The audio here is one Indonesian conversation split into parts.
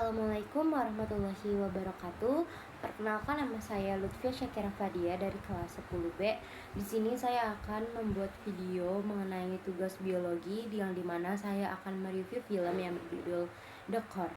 Assalamualaikum warahmatullahi wabarakatuh. Perkenalkan, nama saya Lutfia Syakira Fadia dari kelas 10B. Di sini saya akan membuat video mengenai tugas biologi yang dimana saya akan mereview film yang berjudul The Core.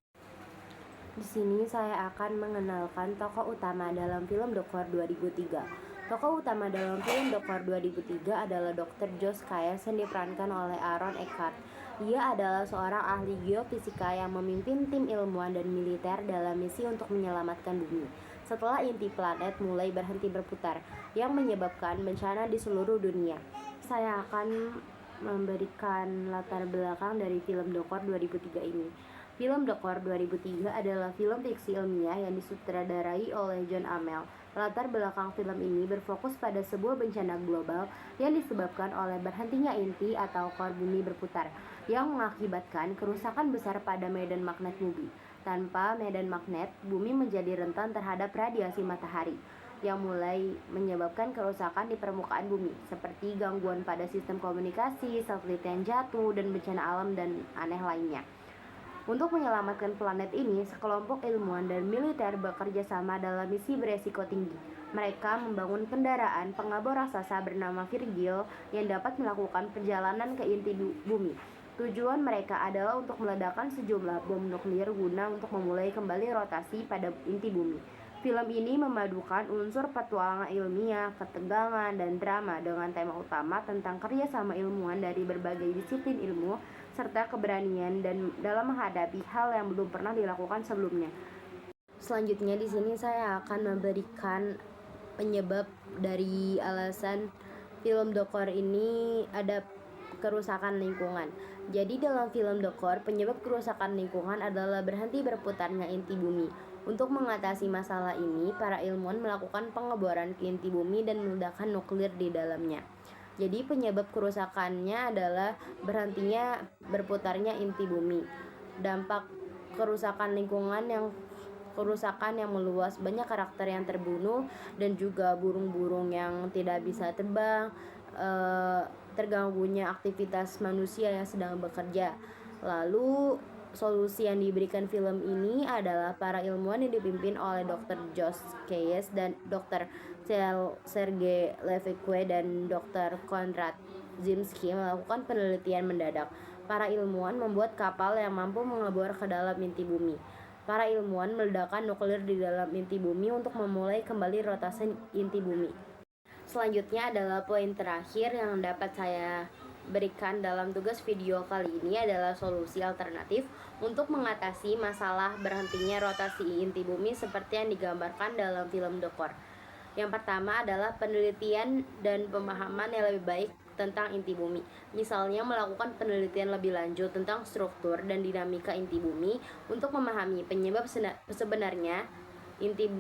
Di sini saya akan mengenalkan tokoh utama dalam film The Core 2003. Tokoh utama dalam film The Core 2003 adalah Dr. Josh Kyes yang diperankan oleh Aaron Eckhart. Dia adalah seorang ahli geofisika yang memimpin tim ilmuwan dan militer dalam misi untuk menyelamatkan bumi setelah inti planet mulai berhenti berputar yang menyebabkan bencana di seluruh dunia. Saya akan memberikan latar belakang dari film The Core 2003 ini. Film The Core 2003 adalah film fiksi ilmiah yang disutradarai oleh Jon Amell. Latar belakang film ini berfokus pada sebuah bencana global yang disebabkan oleh berhentinya inti atau core bumi berputar, yang mengakibatkan kerusakan besar pada medan magnet bumi. Tanpa medan magnet, bumi menjadi rentan terhadap radiasi matahari, yang mulai menyebabkan kerusakan di permukaan bumi, seperti gangguan pada sistem komunikasi, satelit yang jatuh, dan bencana alam dan aneh lainnya. Untuk menyelamatkan planet ini, sekelompok ilmuwan dan militer bekerja sama dalam misi beresiko tinggi. Mereka membangun kendaraan pengabor raksasa bernama Virgil yang dapat melakukan perjalanan ke inti bumi. Tujuan mereka adalah untuk meledakkan sejumlah bom nuklir guna untuk memulai kembali rotasi pada inti bumi. Film ini memadukan unsur petualangan ilmiah, ketegangan, dan drama dengan tema utama tentang kerjasama ilmuwan dari berbagai disiplin ilmu serta keberanian dan dalam menghadapi hal yang belum pernah dilakukan sebelumnya. Selanjutnya di sini saya akan memberikan penyebab dari alasan film The Core ini ada kerusakan lingkungan. Jadi dalam film The Core, penyebab kerusakan lingkungan adalah berhenti berputarnya inti bumi. Untuk mengatasi masalah ini, para ilmuwan melakukan pengeboran ke inti bumi dan meledakan nuklir di dalamnya. Jadi penyebab kerusakannya adalah berhentinya berputarnya inti bumi. Dampak kerusakan lingkungan yang meluas, banyak karakter yang terbunuh dan juga burung-burung yang tidak bisa terbang, terganggunya aktivitas manusia yang sedang bekerja. Lalu solusi yang diberikan film ini adalah para ilmuwan yang dipimpin oleh Dr. Josh Kyes dan Dr. Sergei Levesque dan Dr. Konrad Zimsky melakukan penelitian mendadak. Para ilmuwan membuat kapal yang mampu mengebor ke dalam inti bumi. Para ilmuwan meledakkan nuklir di dalam inti bumi untuk memulai kembali rotasi inti bumi. Selanjutnya adalah poin terakhir yang dapat saya berikan dalam tugas video kali ini adalah solusi alternatif untuk mengatasi masalah berhentinya rotasi inti bumi seperti yang digambarkan dalam film The Core. Yang pertama adalah penelitian dan pemahaman yang lebih baik tentang inti bumi. Misalnya melakukan penelitian lebih lanjut tentang struktur dan dinamika inti bumi untuk memahami penyebab sebenarnya inti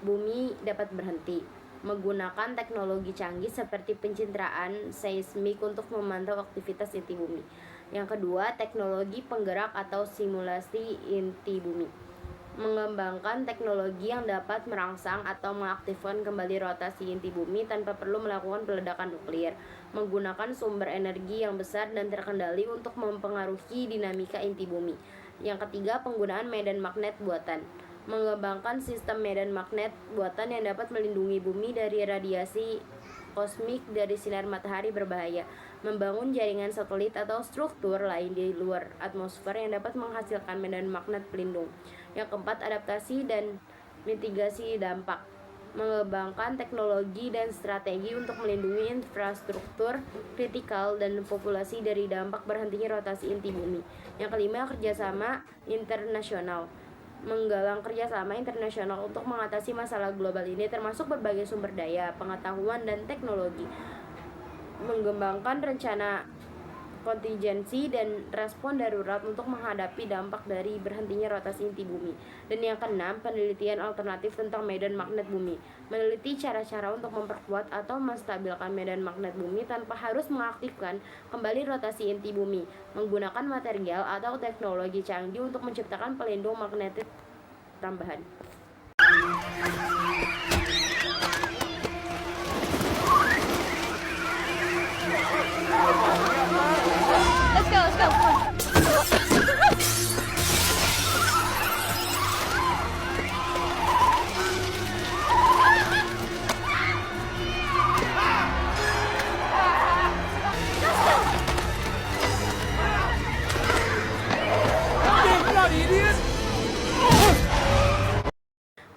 bumi dapat berhenti. Menggunakan teknologi canggih seperti pencitraan seismik untuk memantau aktivitas inti bumi. Yang kedua, teknologi penggerak atau simulasi inti bumi. Mengembangkan teknologi yang dapat merangsang atau mengaktifkan kembali rotasi inti bumi tanpa perlu melakukan peledakan nuklir. Menggunakan sumber energi yang besar dan terkendali untuk mempengaruhi dinamika inti bumi. Yang ketiga, penggunaan medan magnet buatan. Mengembangkan sistem medan magnet buatan yang dapat melindungi bumi dari radiasi kosmik dari sinar matahari berbahaya. Membangun jaringan satelit atau struktur lain di luar atmosfer yang dapat menghasilkan medan magnet pelindung. Yang keempat, adaptasi dan mitigasi dampak. Mengembangkan teknologi dan strategi untuk melindungi infrastruktur kritikal dan populasi dari dampak berhentinya rotasi inti bumi. Yang kelima, kerjasama internasional. Menggalang kerjasama internasional untuk mengatasi masalah global ini termasuk berbagai sumber daya, pengetahuan, dan teknologi. Mengembangkan rencana kontingensi dan respon darurat untuk menghadapi dampak dari berhentinya rotasi inti bumi. Dan yang keenam, penelitian alternatif tentang medan magnet bumi. Meneliti cara-cara untuk memperkuat atau menstabilkan medan magnet bumi tanpa harus mengaktifkan kembali rotasi inti bumi. Menggunakan material atau teknologi canggih untuk menciptakan pelindung magnetik tambahan. Let's go.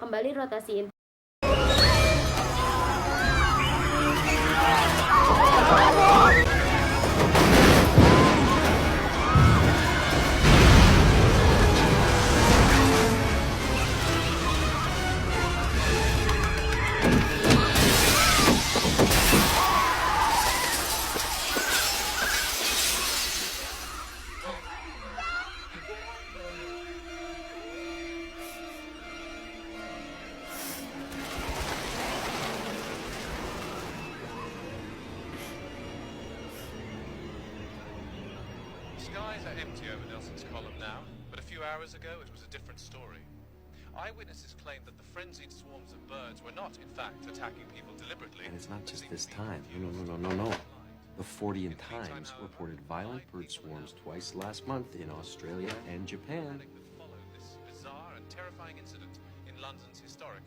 kembali rotasi Skies are empty over Nelson's column now, but a few hours ago it was a different story. Eyewitnesses claimed that the frenzied swarms of birds were not, in fact, attacking people deliberately. And it's not just this time. No. The 40 Times reported violent bird swarms twice last month in Australia and Japan. Followed this bizarre and terrifying incident in London's historic